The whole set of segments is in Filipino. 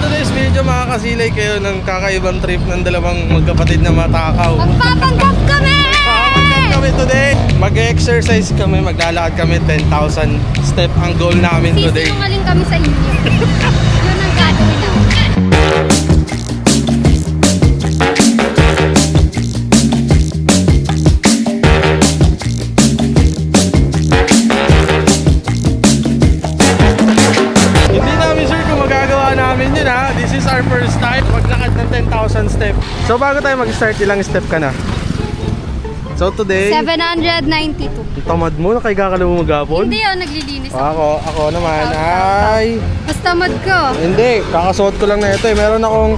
today's video makakasilay kayo ng kakaibang trip ng dalawang magkapatid na matakaw. Magpapanggap kami! Magpapanggap kami today. Mag-exercise kami, maglalakad kami 10,000 step ang goal namin today. Sisinungaling kami sa inyo. Yun ang gagawin namin. This is our first time maglakad ng 10,000 step. So bago tayo mag-start, ilang step ka na? So today 792. Tamad mo, nakaiga ka na magapon? Hindi, naglilinis ako naman ay mas tamad ko. Hindi, kakasuot ko lang na ito eh. Meron akong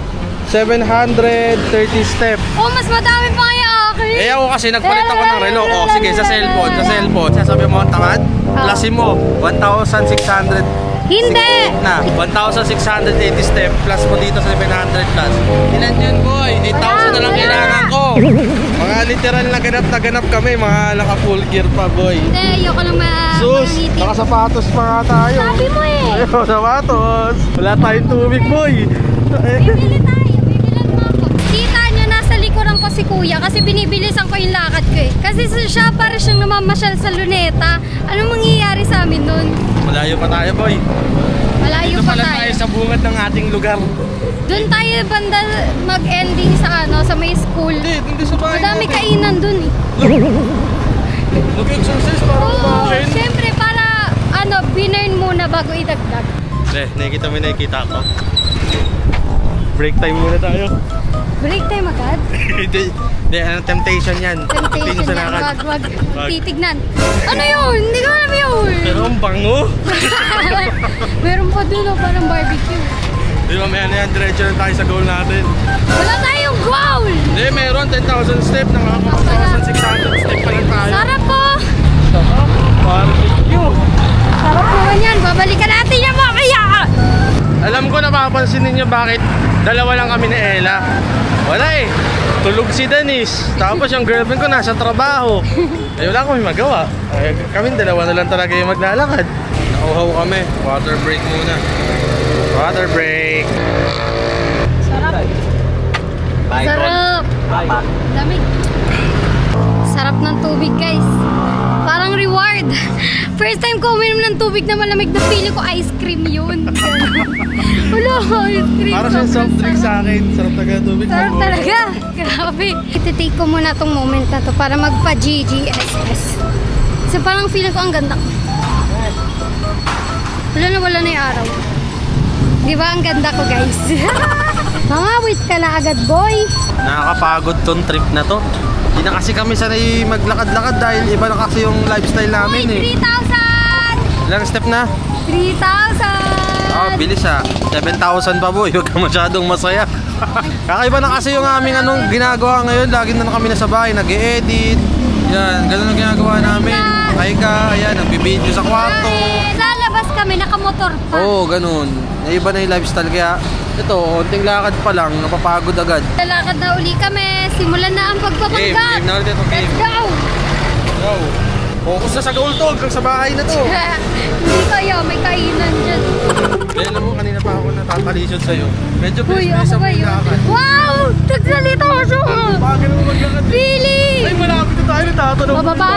730 step. Oh, mas madami pa kaya akin. Eh ako kasi nagpalit ako ng relo. Oh, sige, sa cellphone. Sasabi mo, tamad? Plusin mo, 1,600. Hindi! Na, 1,680 step plus mo dito sa 700 plus. Ilan yun, boy? 8,000 na lang kailangan ko. Mga literal na ganap kami. Mga naka-full gear pa, boy. Hindi, ayoko lang sus, nakasapatos pa nga tayo. Sabi mo eh. Ayaw, sapatos. Wala tayong tubig, boy. Bibili tayo. Bibilan mo ako. Kita nyo, nasa likuran ko si kuya kasi binibilisan ko yung lakad ko eh. Kasi siya para siyang namamasyal sa luneta. Anong mangyayari sa amin nun? Malayo pa tayo, boy. Malayo dito pa pala tayo sa bungad ng ating lugar. Doon tayo banda mag-ending sa sa may school. Hindi sa bahay. Madami kainan doon eh. Mag-exercise para kumain. Siyempre para binurn muna bago idagdag. Nakikita ko. Break time muna tayo. Break time agad? Hindi, temptation yan. Temptation yan, wag titignan. Ano yun? Hindi ko alam yun. Pero ang bango. Meron pa dun parang barbecue. Di ba, may yan, diretso na tayo sa goal natin. Wala tayong goal! Hindi, meron 10,000 step, nakaka 1,600 step pa lang tayo. Sarap po! Sarap, barbecue. Sarap po yan, babalikan natin yung mamaya! Alam ko, napapansin ninyo bakit dalawa lang kami ni Ella. Wala eh, tulog si Denise. Tapos yung girlfriend ko nasa trabaho. Ay wala kami magawa. Ay, kami dalawa na lang talaga yung maglalakad. Nauhaw kami, water break muna. Water break. Sarap. Sarap. Lamig. Sarap ng tubig guys. Parang reward. First time ko uminom ng tubig na malamig na pili ko ice cream yun. Wala, ice cream. Parang siyang soft drink sa akin. Sarap talaga tubig. Sarap talaga. Grabe. Iti-take ko muna tong moment na to para magpa-GGSS. Kasi parang feeling ko ang ganda ko. Wala na yung araw. Di ba ang ganda ko guys? Mangawit ka na agad boy. Nakakapagod tong trip na to. Hindi na kasi kami sanay maglakad-lakad dahil iba na kasi yung lifestyle namin eh. 3,000! Ilang step na? 3,000! Oh, bilis ah. 7,000 pa boy. Huwag ka masyadong masaya. Kakaiba na kasi yung aming ginagawa ngayon. Lagi na kami nasa bahay, nag-e-edit. Yan, ganun ang ginagawa namin. Ka, ayan, nagbibideo sa kwarto. Lalabas kami, nakamotor pa. Oo, ganun. Naiba na yung lifestyle kaya ito, konting lakad pa lang, napapagod agad. Lalakad na uli kami. Simulan na ang pagpapanggap. Game na ulit ito, game. Let's go! Go! Focus na sa goal to, hanggang sa bahay na to. Hindi kayo, may kainan dyan. Kaya alam mo, kanina pa ako natatalisod sa'yo. Medyo Uy, bilis ako ang ba yun? lakad. Wow! Nagsalita ko siya! Bakit mo maglakad? Really? Ay, malapit na tayo. Tatanong Pababa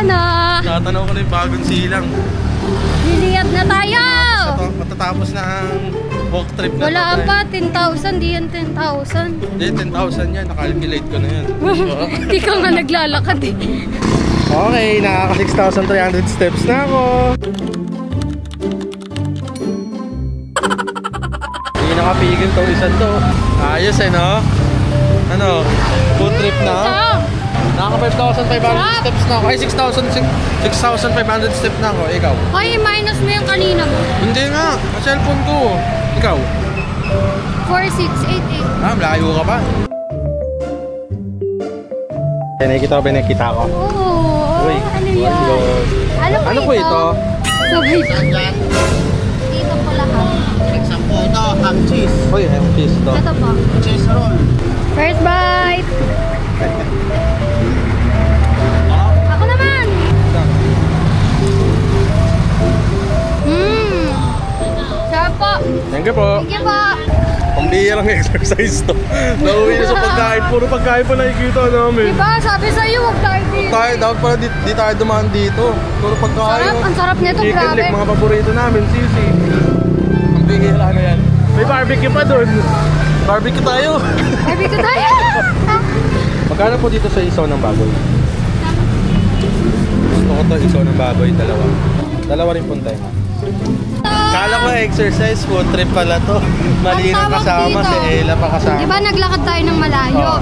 na! Tatanaw ko na yung bagong silang. Liliyad na tayo! Matatapos na ang walk trip na wala to. pa, 10,000. Di yan 10,000. Hindi, 10,000 yan. Nakalculate ko na yan. Hindi ka nga naglalakad eh. Okay, nakaka 6,300 steps na ako. Hindi nakapigil tong isa to. Ayos eh, no? Ano? Food trip na? Nakaka 5,500 steps na ako. Ay, 6,500 steps na ako. Ikaw? Ay, minus mo yung kanina mo. Hindi nga. Sa cellphone ko. Ikaw? 4,688. Malayo ka pa. Nakikita ko. Oo. Uy, Ano yan? Ano po ito? Sabay. Dito po lahat. Example ito, ham cheese. Uy, ham cheese to. Ito po. Cheese roll. First bite. Ako naman. Sarap po. Thank you po. Thank you po. Pambihirang exercise to. Nauwi na sa pagkain. Puro pagkain pa nakikita namin. Diba, sabi sa'yo, huwag tayo dito. Dapat pala di tayo dumaan dito. Puro pagkain. Sarap, ang sarap nito, Chicken grabe. leg, mga paborito namin, sisi. Ang bihira na yan. May barbecue pa dun. Barbecue tayo. Barbecue tayo. Magkano po dito sa isaw ng baboy? Gusto ko to isaw ng baboy, dalawa. Dalawa rin punta eh. Kala ko exercise, food trip pala to. Mali Ang nang tawag kasama, dito. si Ella pa kasama. Diba naglakad tayo ng malayo? Oo.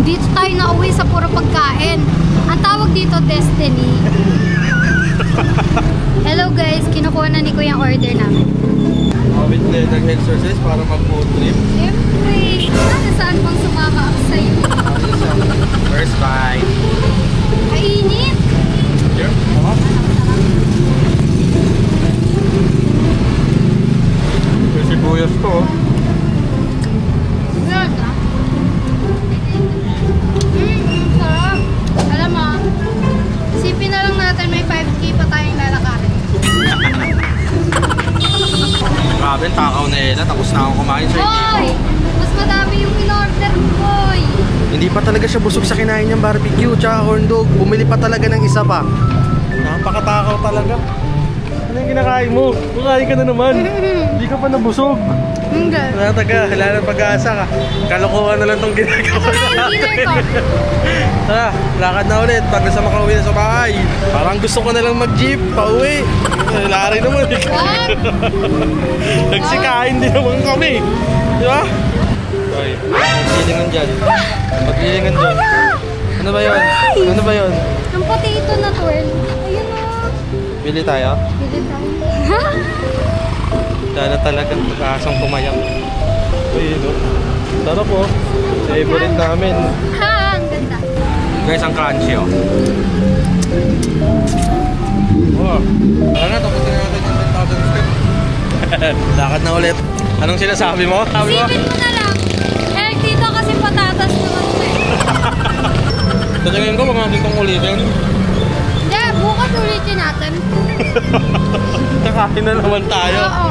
Dito tayo nauwi sa puro pagkain. Ang tawag dito, destiny. Hello guys, kinukuha na ni Kuya yung order namin. Mawit na nag-exercise para mag-food trip. Siyempre, saan bang sumama ako sa'yo? First bite. Kainit! Here? May sibuyas to. Yan ah. Sarap. Alam mo, isipin na lang natin may 5K pa tayong lalakarin. Grabe, takaw na Ella. Tapos na akong kumain sa Hoy! Mas madami yung in-order mo, boy! Hindi pa talaga siya busog sa kinain niyang barbecue tsaka corn dog. Bumili pa talaga ng isa pa. Napakatakaw talaga. Ano yung kinakain mo? Kukain ka na naman. Hindi ka pa nabusog. Hindi. Wala taga, wala nang pag-asa ka. Kalokohan na lang itong ginagawa Ito na yung dinner ko. Tara, lakad na ulit. Pag nasa makauwi na sa bahay. Parang gusto ko na lang mag-jeep, pauwi. Lari naman. What? Nagsikain din naman kami. Di ba? Ay, maghilingan dyan. Maghilingan dyan. Ano ba yun? Ano ba yun? Ang potato na twirl. Ayun na. Bili tayo? Bili tayo. Dala talaga. Pag-asang pumayang. Ayun o. Sarap po. Favorite namin. Ha, ang ganda. Guys, ang crunchy oh. Oh. Tara na, tapusin na natin yung 10,000 steps. Lakad na ulit. Anong sinasabi mo? Sabi mo? Isipin mo na lang. Eh, dito kasi patatas naman ito eh. Sa tingin ko, mga natin kong ulitin. Hindi, bukas ulitin natin. Nakain na naman tayo. Oo.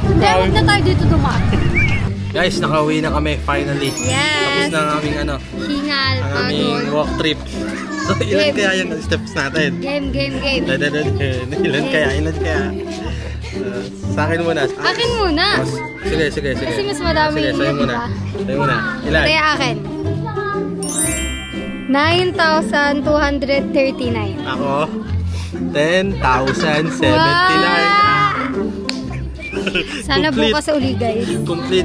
Hindi, huwag na tayo dito dumaan. Guys, nakauwi na kami finally. Yes. Tapos na ang aming Hingal, ang aming pagod. walk trip. So, ilan Game. kaya yung steps natin? Game. Ilan kaya? Sa akin muna. Akin muna. Sige. Kasi mas madami Sige, yun, sa'yo muna. diba? Sa'yo muna. Ilan? Kaya akin. 9,239. Ako, 10,079. Sana Complete. bukas uli guys.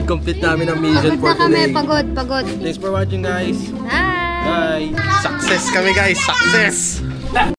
Complete namin ang mission Pagod for na kami, today. pagod. Thanks for watching guys. Bye! Bye. Success kami guys, success.